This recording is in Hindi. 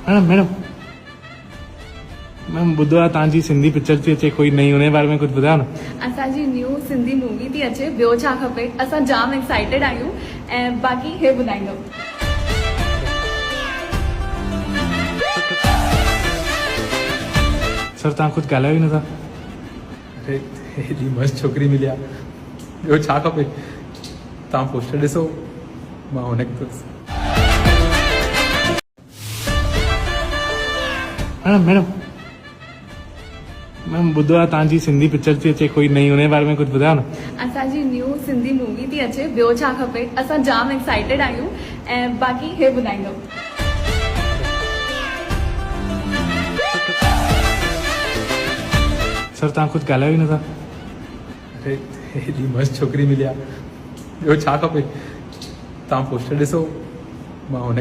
मैडम मैम ॿुधो आहे तव्हांजी सिंधी पिक्चर थी अचे कोई नई, हुनजे बारे में कुझु ॿुधायो न। असांजी न्यू सिंधी मूवी थी अचे, ॿियो छा खपे। असां जाम एक्साइटेड आहियूं ऐं बाक़ी हे ॿुधाईंदो। सर तव्हां कुझु ॻाल्हायो ई नथा। अरे हेॾी मस्त छोकिरी मिली आहे, ॿियो छा खपे। तव्हां पोस्टर ॾिसो, मां हुन मैडम मैम ॿुधो आहे तव्हांजी सिंधी पिक्चर थी अचे कोई नई, हुनजे बारे में कुझु ॿुधायो न। असांजी न्यू सिंधी मूवी थी अचे, ॿियो छा खपे। असां जाम एक्साइटेड आहियूं ऐं बाक़ी हे ॿुधाईंदो। सर तव्हां कुझु ॻाल्हायो ई नथा। अरे हेॾी मस्त छोकिरी मिली आहे, ॿियो छा खपे। तव्हां पोस्टर ॾिसो, मां हुन